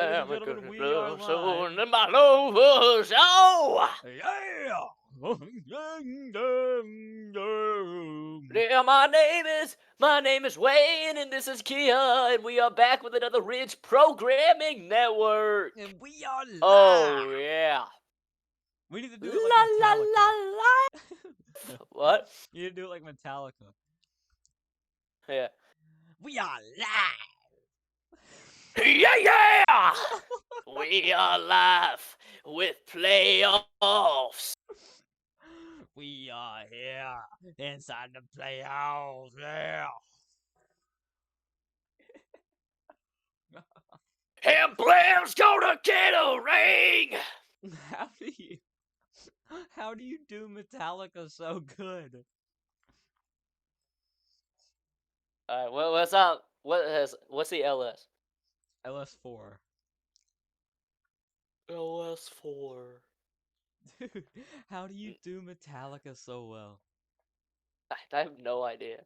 Ladies and gentlemen, we are live. Soon my love show. Yeah! Yeah, my name is Wayne, and this is Kia, and we are back with another Ridge Programming Network. And we are live! Oh yeah. We need to do La it like la Metallica. la. What? You need to do it like Metallica. Yeah. We are live! Yeah, yeah. We are live with playoffs. We are here inside the playoffs, yeah! And Blam's gonna get a ring. How do you do Metallica so good? All right. Well, what's up? What's the LS? LS4. LS4. Dude, how do you do Metallica so well? I have no idea.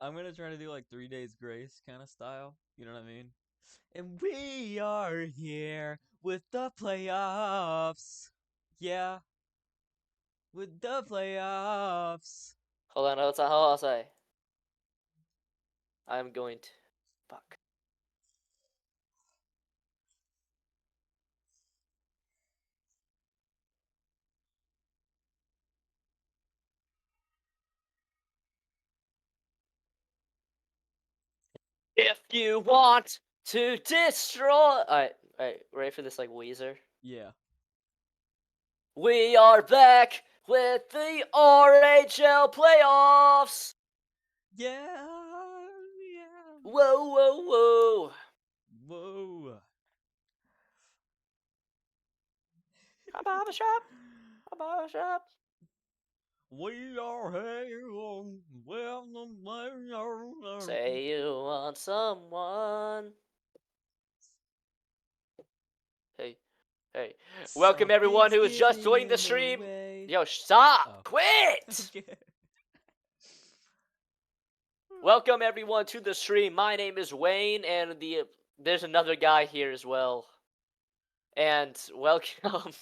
I'm gonna try to do like 3 Days Grace kind of style. You know what I mean? And we are here with the playoffs. Yeah, with the playoffs. Hold on, that's how I'll say. I'm going to. Fuck. If you want to destroy. Alright, ready for this, like, Weezer? Yeah. We are back with the RHL playoffs! Yeah, yeah. Whoa, whoa, whoa. Whoa. About shop. About shop. We are here with the playoffs. Say you want someone. Hey. Hey. Welcome everyone who is just joining the stream. Yo, stop! Oh. Quit! Okay. Welcome everyone to the stream. My name is Wayne, and there's another guy here as well. And welcome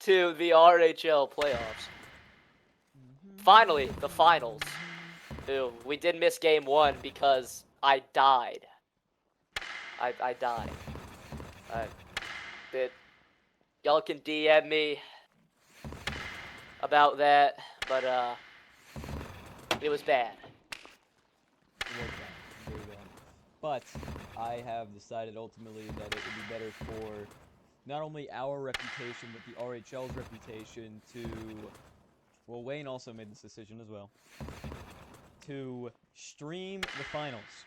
to the RHL playoffs. Finally, the finals. Ew, we did miss game 1 because I died. I died. Y'all can DM me about that, but it was bad. Very bad. But I have decided ultimately that it would be better for not only our reputation, but the RHL's reputation to... Well, Wayne also made this decision as well. To stream the finals.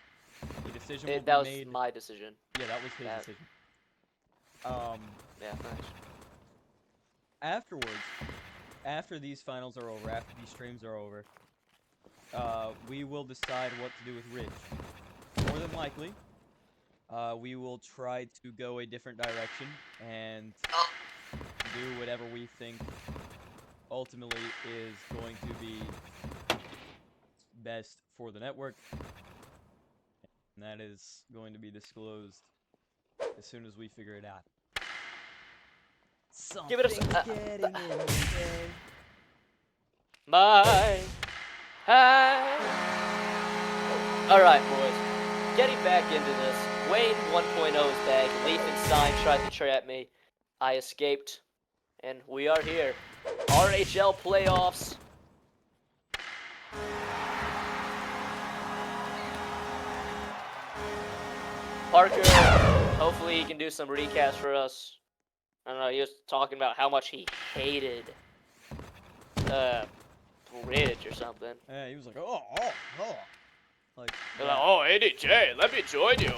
The decision will That be was made... my decision. Yeah, that was his decision. Yeah, nice. Afterwards, after these finals are over, after these streams are over, we will decide what to do with Ridge. More than likely, we will try to go a different direction and do whatever we think ultimately is going to be best for the network. And that is going to be disclosed as soon as we figure it out. Give it a getting in the way. My Alright, boys. Getting back into this. Wayne 1.0 is back. Leifenstein tried to trap me. I escaped. And we are here. RHL playoffs. Parker, hopefully he can do some recaps for us. I don't know, he was talking about how much he hated Ridge or something. Yeah, he was like, oh. Like, yeah. Like, oh, ADJ, let me join you.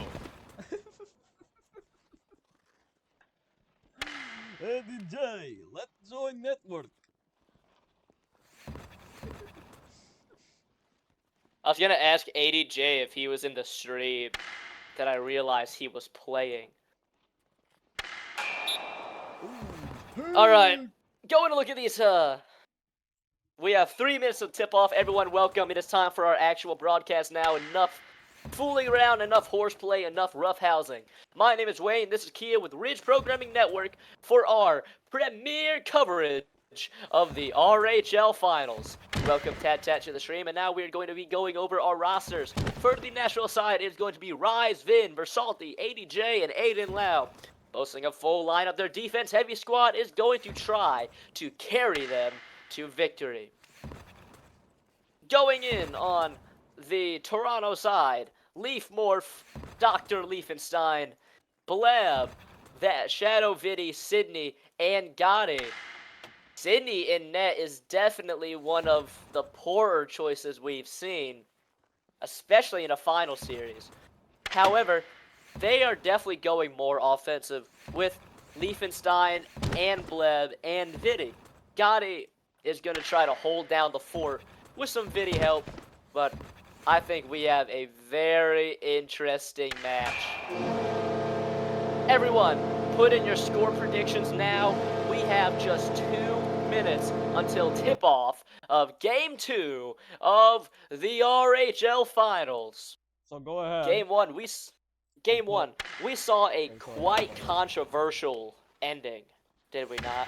ADJ, let's join network. I was gonna ask ADJ if he was in the stream, then I realized he was playing. Alright, going to look at these, we have 3 minutes of tip-off. Everyone welcome. It is time for our actual broadcast now. Enough fooling around, enough horseplay, enough roughhousing. My name is Wayne. This is Kia with Ridge Programming Network for our premiere coverage of the RHL Finals. Welcome, Tat, to the stream, and now we're going to be going over our rosters. For the national side, it is going to be Rise, Vin, Versalti, ADJ, and Aiden Lau. Boasting a full lineup, their defense-heavy squad is going to try to carry them to victory. Going in on the Toronto side, Leaf Morph, Dr. Leafenstein, Blab, that Shadow Viddy, Sydney, and Gotti. Sydney in net is definitely one of the poorer choices we've seen, especially in a final series. However, they are definitely going more offensive with Leafenstein and Bleb and Viddy. Gotti is going to try to hold down the fort with some Viddy help, but I think we have a very interesting match. Everyone, put in your score predictions now. We have just 2 minutes until tip-off of Game 2 of the RHL Finals. So go ahead. Game one, we saw a quite controversial ending, did we not?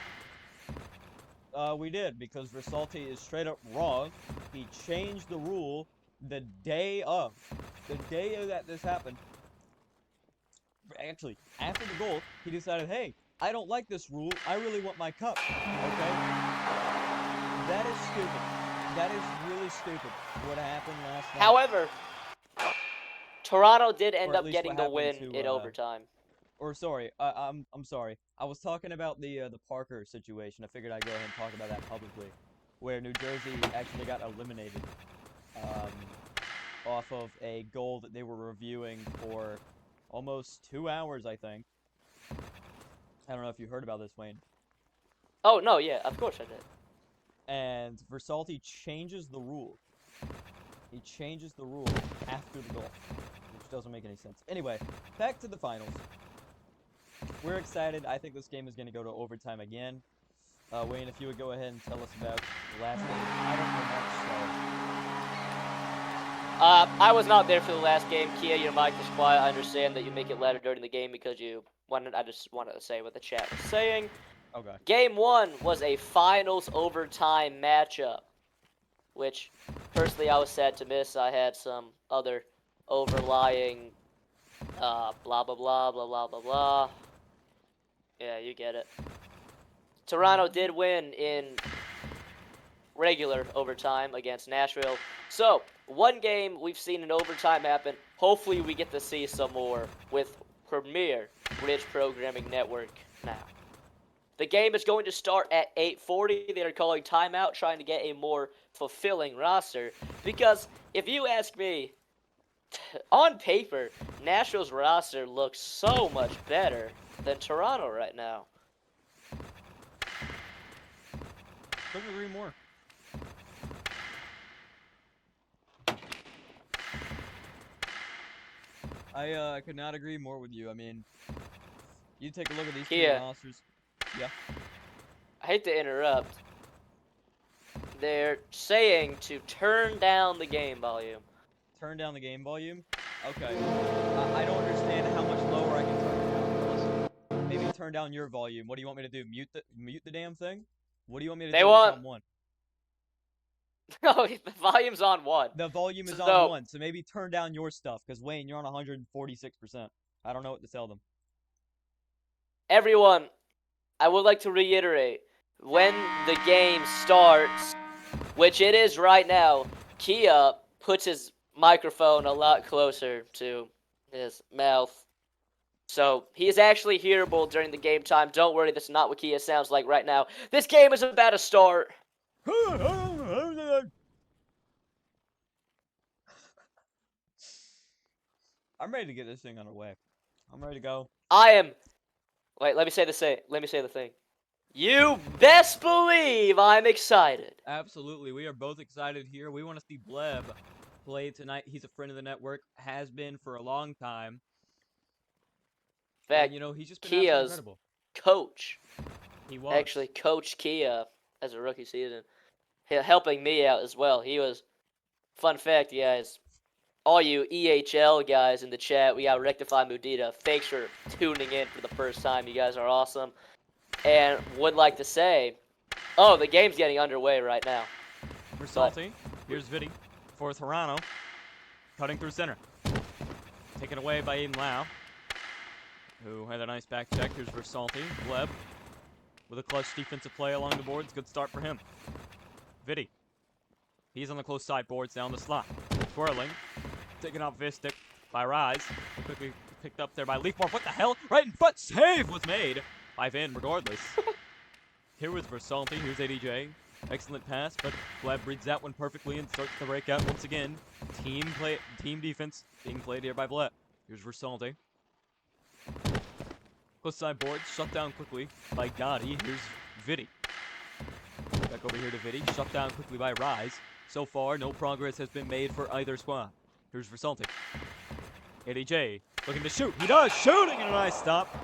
We did, because Versalti is straight up wrong. He changed the rule the day of. The day that this happened. Actually, after the goal, he decided, hey, I don't like this rule. I really want my cup. Okay? That is stupid. That is really stupid. What happened last night. However, Toronto did Or end at up least getting what the happened win to, in overtime. Or sorry, I'm sorry. I was talking about the Parker situation. I figured I'd go ahead and talk about that publicly, where New Jersey actually got eliminated off of a goal that they were reviewing for almost 2 hours, I think. I don't know if you heard about this, Wayne. Oh, no, yeah, of course I did. And Versalti changes the rule. He changes the rule after the goal, which doesn't make any sense. Anyway, back to the finals. We're excited. I think this game is going to go to overtime again. Wayne, if you would go ahead and tell us about the last game. I don't know much, so... I was not there for the last game. Kia, your mic is quiet. I understand that you make it louder during the game because you wanted. I just wanted to say what the chat was saying. Okay. Game 1 was a finals overtime matchup, which personally I was sad to miss. I had some other overlying blah blah blah blah blah blah blah. Yeah, you get it. Toronto did win in regular overtime against Nashville. So, one game we've seen in overtime happen. Hopefully we get to see some more with Premier Ridge Programming Network now. The game is going to start at 8:40. They are calling timeout, trying to get a more fulfilling roster. Because, if you ask me, on paper, Nashville's roster looks so much better than Toronto right now. Couldn't agree more. I could not agree more with you. I mean, you take a look at these two rosters. Yeah. I hate to interrupt. They're saying to turn down the game volume. Turn down the game volume? Okay. I don't understand how much lower I can turn it down. Maybe turn down your volume. What do you want me to do? Mute the damn thing? What do you want me to do? It's on 1. No, the volume's on 1. The volume is on 1, so maybe turn down your stuff, because Wayne, you're on 146%. I don't know what to tell them. Everyone, I would like to reiterate, when the game starts, which it is right now, Kia puts his microphone a lot closer to his mouth. So, he is actually hearable during the game time. Don't worry, that's not what Kia sounds like right now. This game is about to start. I'm ready to get this thing underway. I'm ready to go. I am... Wait, let me say the thing. You best believe I'm excited. Absolutely. We are both excited here. We want to see Bleb play tonight. He's a friend of the network. Has been for a long time. In fact, and, you know, he's just been Kia's incredible. Coach. He was. Actually coached Kia as a rookie season. Helping me out as well. He was... Fun fact, guys. all you EHL guys in the chat. We got Rectify Mudita. Thanks for tuning in for the first time. You guys are awesome. And would like to say, oh, the game's getting underway right now. Versalti. Here's Vidi for Toronto. Cutting through center. Taken away by Aiden Lau, who had a nice back check. Here's Versalti. Gleb with a clutch defensive play along the boards. Good start for him. Vidi. He's on the close side boards down the slot. Twirling. Taken off Vistic by Rise. Quickly picked up there by Leafmore. What the hell? Right in front. Save was made by Van regardless. Here was Versalti. Here's ADJ. Excellent pass, but Gleb reads that one perfectly and starts the breakout once again. Team defense being played here by Gleb. Here's Versalti. Close side board, shut down quickly by Gotti. Here's Vidi. Back over here to Vidi, shut down quickly by Rise. So far, no progress has been made for either squad. Here's Versalti. ADJ looking to shoot. He does, shooting, and a nice stop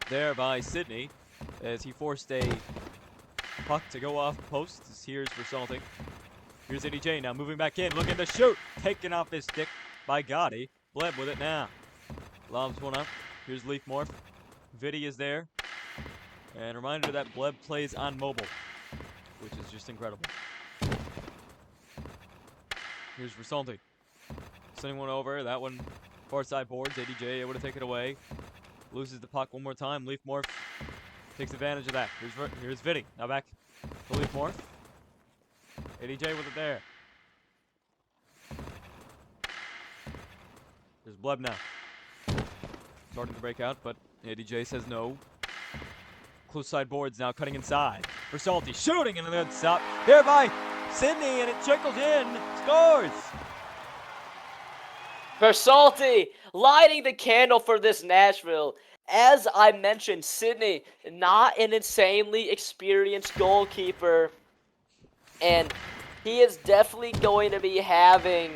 there by Sydney as he forced a puck to go off post. Here's Versalti. Here's ADJ now moving back in, looking to shoot. Taken off his stick by Gotti. Bleb with it now. Lobs one up. Here's Leafmore. Vidi is there. And a reminder that Bleb plays on mobile, which is just incredible. Here's Versalti. Sending one over. That one far side boards. ADJ able to take it away. Loses the puck one more time. Leafmore takes advantage of that. Here's Vidi. Now back to Leafmore. ADJ with it there. There's Bleb now. Starting to break out, but ADJ says no. Close side boards now cutting inside. Versalti shooting and a good stop. There by Sydney, and it trickles in. Scores! Versalti lighting the candle for this Nashville. As I mentioned, Sydney, not an insanely experienced goalkeeper. And he is definitely going to be having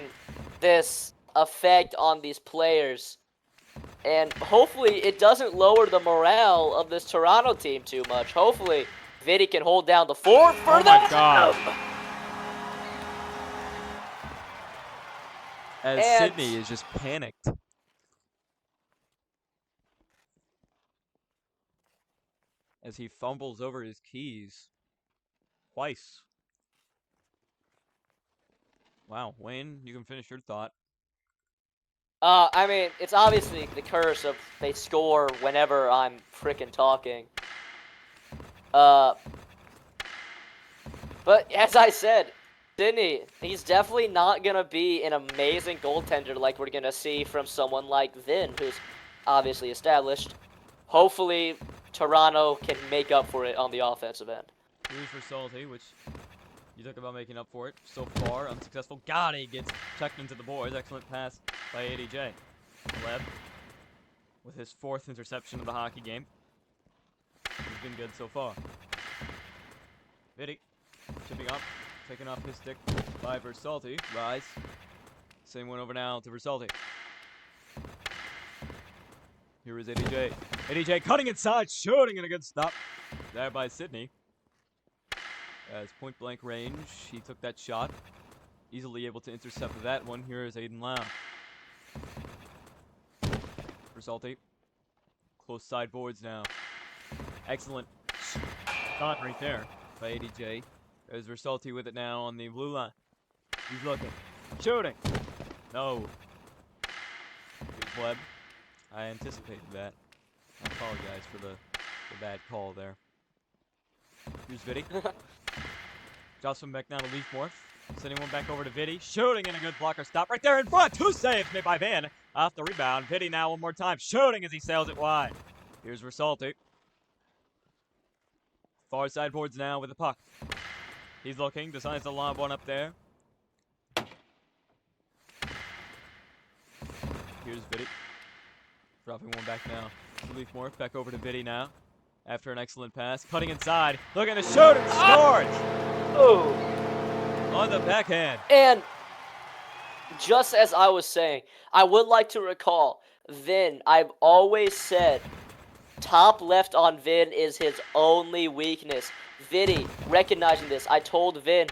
this effect on these players. And hopefully it doesn't lower the morale of this Toronto team too much. Hopefully Vidi can hold down the fort for them. Oh my God. As Sydney is just panicked. As he fumbles over his keys twice. Wow, Wayne, you can finish your thought. I mean, it's obviously the curse of they score whenever I'm frickin' talking. But as I said, Sydney, he's definitely not going to be an amazing goaltender like we're going to see from someone like Vin, who's obviously established. Hopefully, Toronto can make up for it on the offensive end. Here's Versalti, which you talk about making up for it. So far, unsuccessful. Gotti gets checked into the boards. Excellent pass by ADJ. Gleb with his 4th interception of the hockey game. He's been good so far. Vidi chipping up, taking off his stick by Versalti. Rise. Same one over now to Versalti. Here is ADJ. ADJ cutting inside, shooting, and a good stop there by Sydney. As point blank range, he took that shot. Easily able to intercept that one. Here is Aiden Lau. Versalti. Close side boards now. Excellent shot right there by ADJ. There's Versalti with it now on the blue line. He's looking. Shooting. No. Here's Gleb. I anticipated that. I apologize for the bad call there. Here's Vidi. Drops one back now to Leafmore. Sending one back over to Vidi. Shooting and a good blocker stop right there in front. 2 saves made by Van. Off the rebound. Vidi now one more time. Shooting as he sails it wide. Here's Versalti. Far side boards now with the puck. He's looking. Decides to lob one up there. Here's Vidi. Dropping one back now to Leafmore. Back over to Vidi now. After an excellent pass. Cutting inside. Looking to shoot and scores! Oh! On the backhand. And just as I was saying, I would like to recall, Vin, I've always said, top left on Vin is his only weakness. Vidi, recognizing this, I told Vin,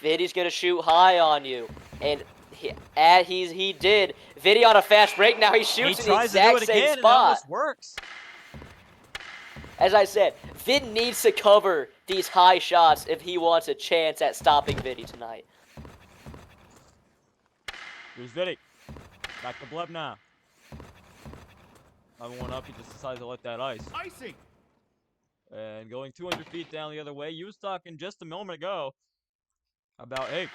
Vidi's going to shoot high on you. And He did. Viddy on a fast break. Now he shoots in the exact same and it spot. almost works. As I said, Vid needs to cover these high shots if he wants a chance at stopping Viddy tonight. Here's Viddy. Back to Bleb now. I one up, he just decides to let that ice. Icing! And going 200 feet down the other way, you was talking just a moment ago about, hey,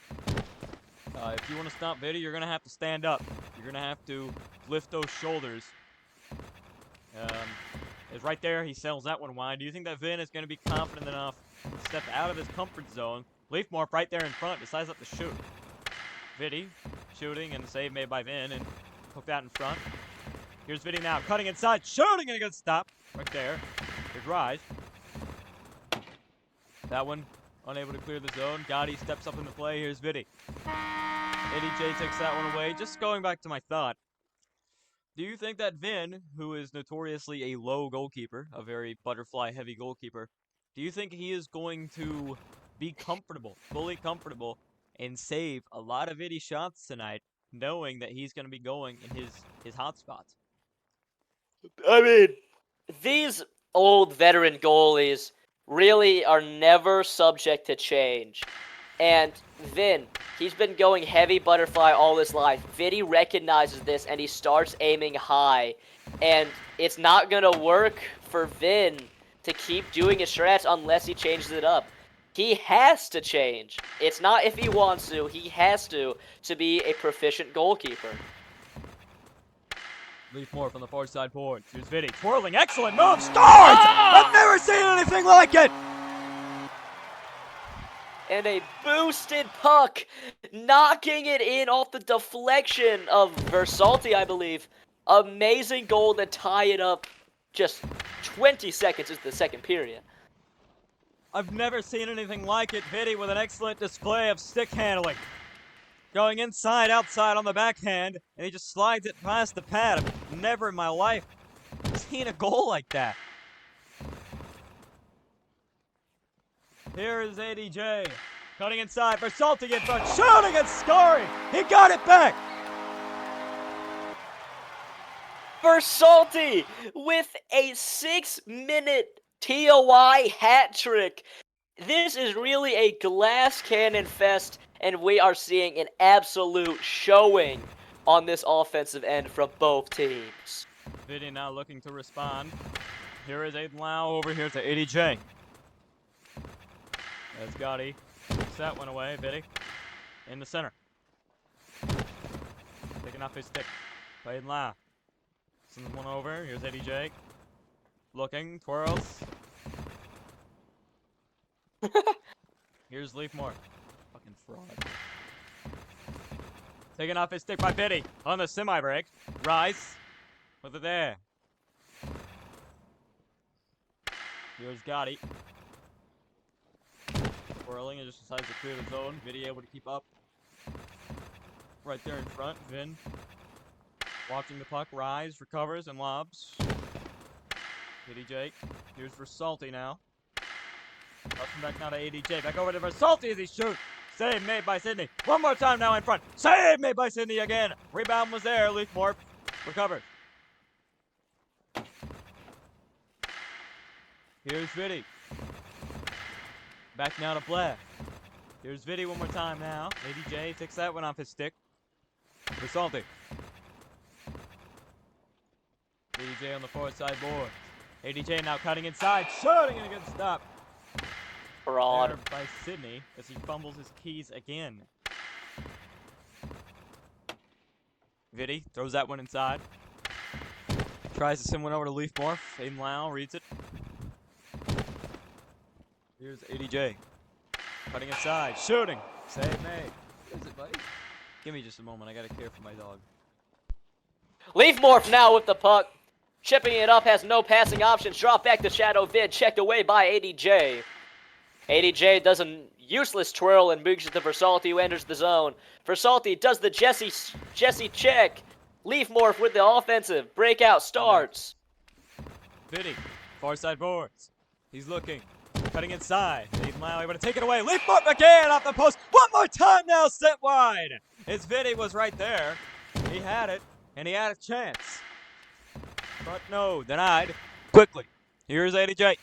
if you want to stop Viddy, you're going to have to stand up. You're going to have to lift those shoulders. Is right there. He sells that one wide. Do you think that Vin is going to be confident enough to step out of his comfort zone? Leafmorph right there in front decides not to shoot. Viddy shooting and save made by Vin and hook that in front. Here's Viddy now cutting inside, shooting and a good stop right there. Here's Rise. That one unable to clear the zone. Gotti steps up into play. Here's Viddy. ADJ takes that one away. Just going back to my thought. Do you think that Vin, who is notoriously a low goalkeeper, a very butterfly-heavy goalkeeper, do you think he is going to be comfortable, fully comfortable, and save a lot of Viddy shots tonight, knowing that he's going to be going in his hot spots? I mean, these old veteran goalies really are never subject to change. And Vin, he's been going heavy butterfly all his life. Viddy recognizes this and he starts aiming high. And it's not going to work for Vin to keep doing his strats unless he changes it up. He has to change. It's not if he wants to, he has to be a proficient goalkeeper. Leafmorph on the far side board. Here's Viddy. Twirling, excellent move, scores! I've never seen anything like it! And a boosted puck, knocking it in off the deflection of Versalti, I believe. Amazing goal to tie it up just 20 seconds into the second period. I've never seen anything like it. Viddy with an excellent display of stick handling. Going inside, outside on the backhand, and he just slides it past the pad. I've never in my life seen a goal like that. Here is ADJ. Cutting inside for Salty in front. Shooting and scoring. He got it back. Versalti with a 6-minute TOI hat trick. This is really a glass cannon fest, and we are seeing an absolute showing on this offensive end from both teams. Viddy now looking to respond. Here is Aiden Lau over here to ADJ. That's Gotti. Takes that one away. Viddy in the center. Taking off his stick. Aiden Lau. Sends one over. Here's ADJ. Looking. Twirls. Here's Leafmore. Fucking fraud. Taking off his stick by Viddy on the semi-break. Rise. With it there. Here's Gotti. Twirling and just decides to clear the zone. Viddy able to keep up. Right there in front. Vin. Watching the puck. Rise. Recovers and lobs. Viddy Jake. Here's for Salty now. Rushing back now to ADJ. Back over to Versalti as he shoots. Save made by Sydney. One more time now in front. Save made by Sydney again. Rebound was there. Leafmorph recovered. Here's Viddy. Back now to Black. Here's Viddy one more time now. ADJ takes that one off his stick. Versalti. ADJ on the far side board. ADJ now cutting inside. Shooting and a good stop. Fraud. There by Sydney as he fumbles his keys again. Viddy throws that one inside. Tries to send one over to Leafmorph. Aiden Lau reads it. Here's ADJ. Cutting inside. Shooting. Save made. What is it, buddy? Give me just a moment. I gotta care for my dog. Leafmorph now with the puck. Chipping it up, has no passing options. Drop back to Shadow Vid. Checked away by ADJ. ADJ does a useless twirl and moves to Versalti, who enters the zone. Versalti does the Jesse check. Leafmorph with the offensive. Breakout starts. Viddy. Far side boards. He's looking. Cutting inside. Aiden Lau able to take it away. Leap up again off the post. One more time now, sent wide. His Vinny was right there. He had it, and he had a chance. But no, denied. Quickly. Here's ADJ.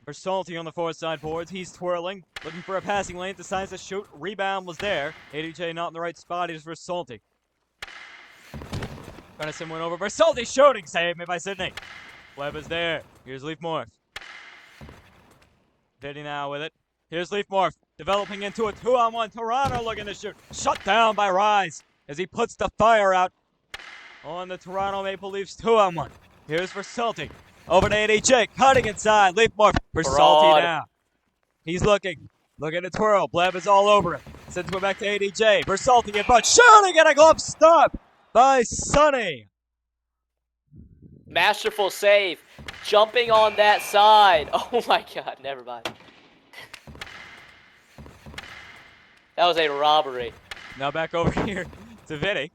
Versalti on the forward side boards. He's twirling, looking for a passing lane. Decides to shoot. Rebound was there. ADJ not in the right spot. He's Versalti. Gunnison went over. Versalti shooting. Save made by Sydney. Webb is there. Here's Leaf Morph. Vinny now with it. Here's Leaf Morph. Developing into a 2-on-1. Toronto looking to shoot. Shut down by Rise as he puts the fire out on the Toronto Maple Leafs 2-on-1. Here's Versalti. Over to ADJ. Cutting inside. Leaf Morph. Versalti now. He's looking. Looking to twirl. Bleb is all over it. Sends it back to ADJ. Versalti in front. Shooting and a glove stop by Sonny. Masterful save. Jumping on that side. Oh my god, never mind. That was a robbery. Now back over here to Vinny.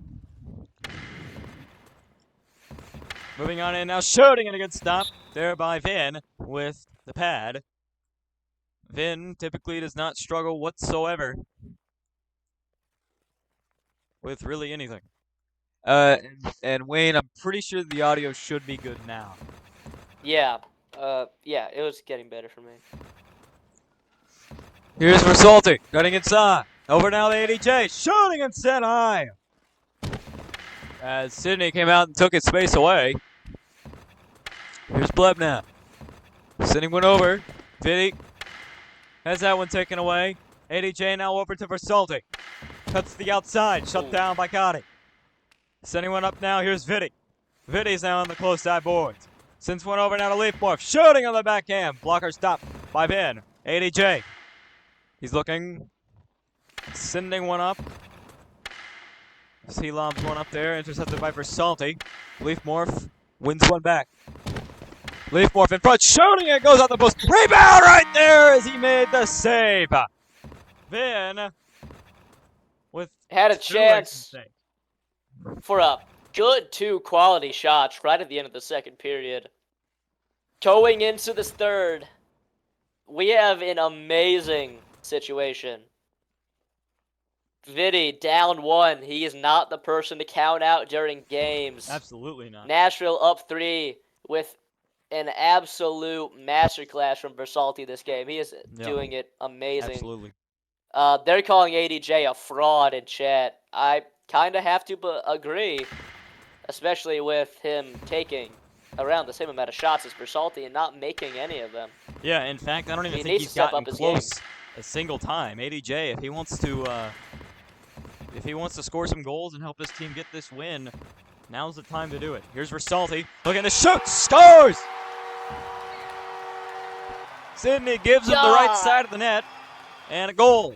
Moving on in now, shooting and a good stop there by Vin with the pad. Vin typically does not struggle whatsoever with really anything. And Wayne, I'm pretty sure the audio should be good now. Yeah. Yeah, it was getting better for me. Here's Versalti, cutting inside. Over now to ADJ, shooting and set high. As Sydney came out and took his space away. Here's Bleb now. Sydney went over. Vinny has that one taken away. ADJ now over to Versalti. Cuts to the outside, shut down by Gotti. Sending one up now, here's Vinny. Vinny's now on the close side boards. Sends one over now to Leaf Morph. Shooting on the backhand. Blocker stopped by Vin. ADJ. He's looking. Sending one up. He lobs one up there. Intercepted by Versalti. Leaf Morph wins one back. Leaf Morph in front. Shooting it. Goes out the post. Rebound right there as he made the save. Vin with had a chance for a good 2 quality shots right at the end of the second period. Going into this third, we have an amazing situation. Vinny down 1. He is not the person to count out during games. Absolutely not. Nashville up 3 with an absolute masterclass from Versalti this game. He is doing it amazing. Absolutely. They're calling ADJ a fraud in chat. I kind of have to agree, especially with him taking around the same amount of shots as Versalti and not making any of them. Yeah, in fact, I don't even think he's gotten close a single time. ADJ, if he wants to score some goals and help his team get this win, now's the time to do it. Here's Versalti, looking to shoot, scores! Sydney gives him the right side of the net, and a goal.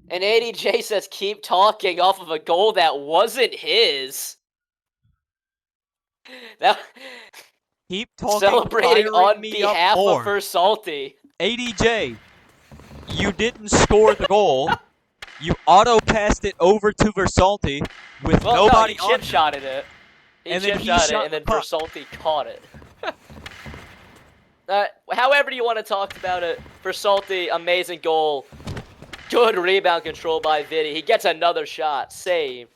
And ADJ says keep talking off of a goal that wasn't his. Now, keep talking, celebrating on behalf of Versalti. ADJ, you didn't score the goal. You auto-passed it over to Versalti with nobody on he chip-shotted it. He chip-shotted it, and then Versalti caught it. However you want to talk about it, Versalti, amazing goal. Good rebound control by Vinny. He gets another shot. Saved.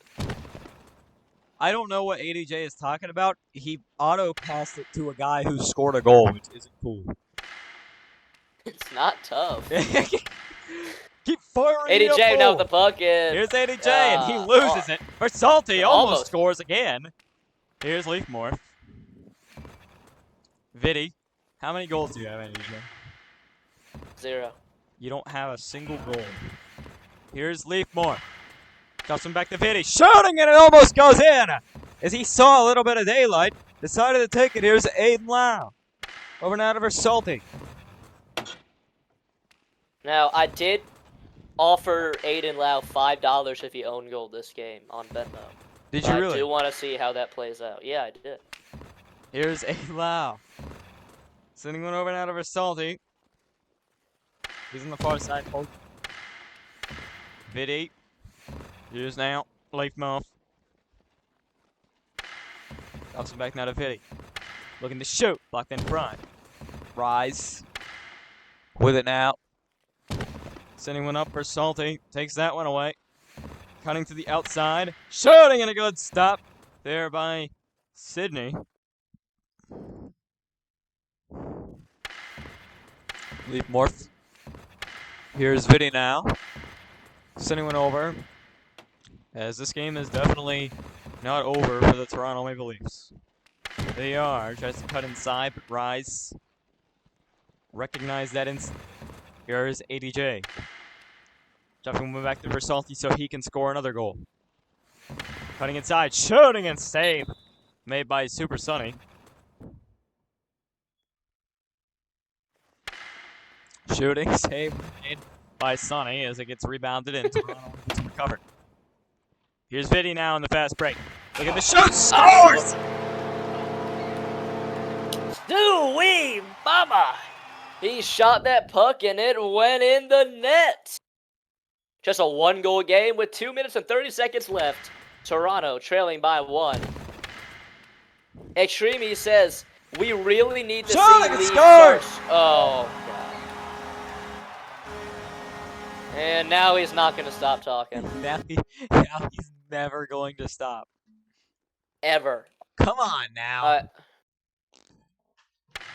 I don't know what ADJ is talking about. He auto-passed it to a guy who scored a goal, which isn't cool. It's not tough. Keep firing. ADJ now with the puck in. Here's ADJ, and he loses it. Versalti almost scores again. Here's Leaf Morph. Vinny, how many goals do you have, ADJ? 0. You don't have a single goal. Here's Leaf Morph. Toss him back to Vinny. Shooting, and it almost goes in. As he saw a little bit of daylight, decided to take it. Here's Aiden Lau. Over now to Versalti. Now, I did offer Aiden Lau $5 if he owned goal this game on Venmo. Did you really? I do want to see how that plays out. Yeah, I did. Here's Aiden Lau. Sending one over now to Versalti. He's on the far side. Vinny. Here's now Leaf Morph. Toss him back now to Vinny. Looking to shoot. Blocked in front. Rise. with it now. Sending one up for Salty. Takes that one away. Cutting to the outside. Shooting and a good stop there by Sydney. Leap Morph. Here's Viddy now. Sending one over. As this game is definitely not over for the Toronto Maple Leafs. They are. Tries to cut inside, but Rise. Recognize that Here's ADJ. Dropping one back to Versalti so he can score another goal. Cutting inside, shooting and save. Made by Super Sunny. Shooting, save made by Sunny as it gets rebounded and Toronto gets recovered. Here's Viddy now in the fast break. Look at the shot, scores! Doo-wee, mama! He shot that puck and it went in the net. Just a one-goal game with 2 minutes and 30 seconds left. Toronto trailing by 1. Extreme says, we really need to see Lee start. Oh, God. And now he's not going to stop talking. Now he's never going to stop. Ever. Come on now.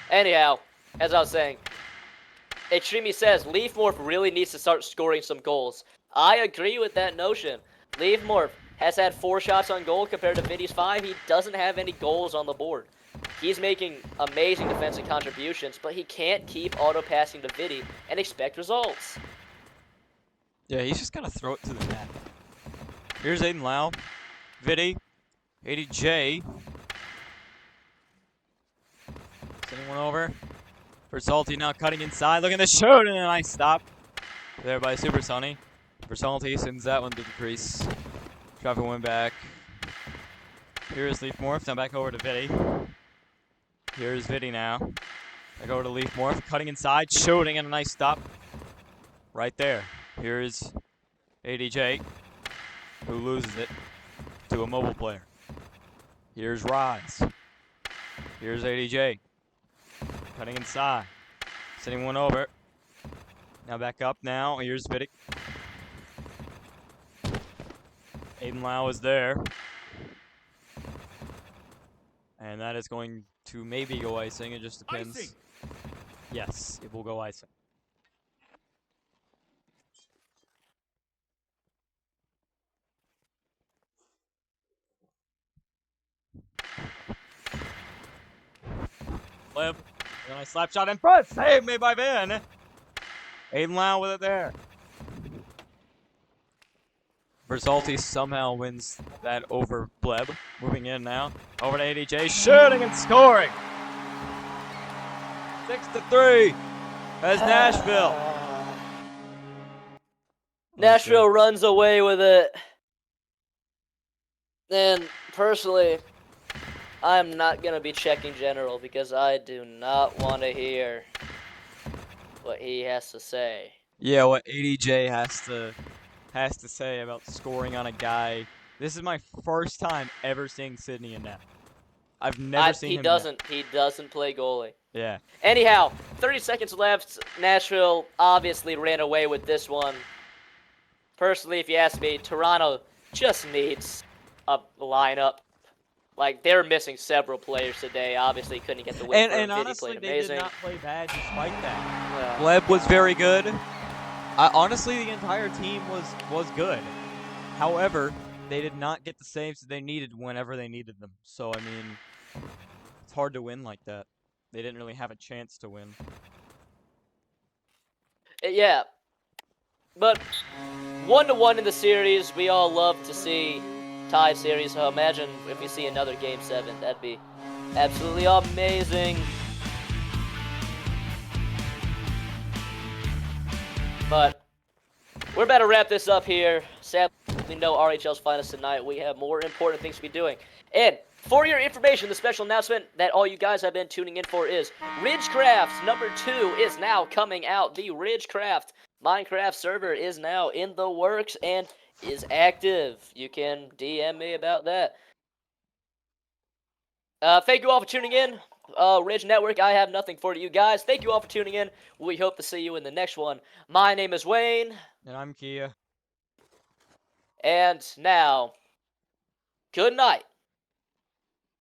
Anyhow, as I was saying, Extreme says, Leaf Morph really needs to start scoring some goals. I agree with that notion. Leaf Morph has had 4 shots on goal compared to Viddy's 5. He doesn't have any goals on the board. He's making amazing defensive contributions, but he can't keep auto-passing to Viddy and expect results. Yeah, he's just got to throw it to the net. Here's Aiden Lau. Viddy. ADJ. Sending one over. Versalti now cutting inside. Look at the shoot and a nice stop there by Super Sunny. Versalti sends that one to the crease. Dropping one back. Here's Leaf Morph. Now back over to Viddy. Here's Viddy now. Back over to Leaf Morph. Cutting inside. Shooting and a nice stop. Right there. Here's ADJ, who loses it to a mobile player. Here's Rise. Here's ADJ. Cutting inside. Sending one over. Now back up now. Here's Viddy. Aiden Lau is there. And that is going to maybe go icing. It just depends. Icing. Yes, it will go icing. Flip. And a nice slap shot in front. Save made by Ben. Aiden Lau with it there. Versalti somehow wins that over Bleb. Moving in now. Over to ADJ. Shooting and scoring. 6-3. As Nashville. Nashville runs away with it. And personally, I'm not going to be checking General because I do not want to hear what he has to say. Yeah, what ADJ has to say about scoring on a guy. This is my first time ever seeing Sydney in net. I've never seen him. He doesn't play goalie. Yeah. Anyhow, 30 seconds left. Nashville obviously ran away with this one. Personally, if you ask me, Toronto just needs a lineup. Like, they're missing several players today. Obviously, couldn't get the win. And honestly, they did not play bad despite that. Gleb was very good. Honestly, the entire team was good. However, they did not get the saves that they needed whenever they needed them. So, I mean, it's hard to win like that. They didn't really have a chance to win. Yeah. But 1-1 in the series, we all love to see tied series. So imagine if we see another Game 7. That'd be absolutely amazing. But we're about to wrap this up here. Sadly, no RHL's finals tonight. We have more important things to be doing. And for your information, the special announcement that all you guys have been tuning in for is Ridgecraft number 2 is now coming out. The Ridgecraft Minecraft server is now in the works and is active. You can DM me about that. Thank you all for tuning in. Ridge Network, I have nothing for you guys. Thank you all for tuning in. We hope to see you in the next one. My name is Wayne. And I'm Kia. And now, good night.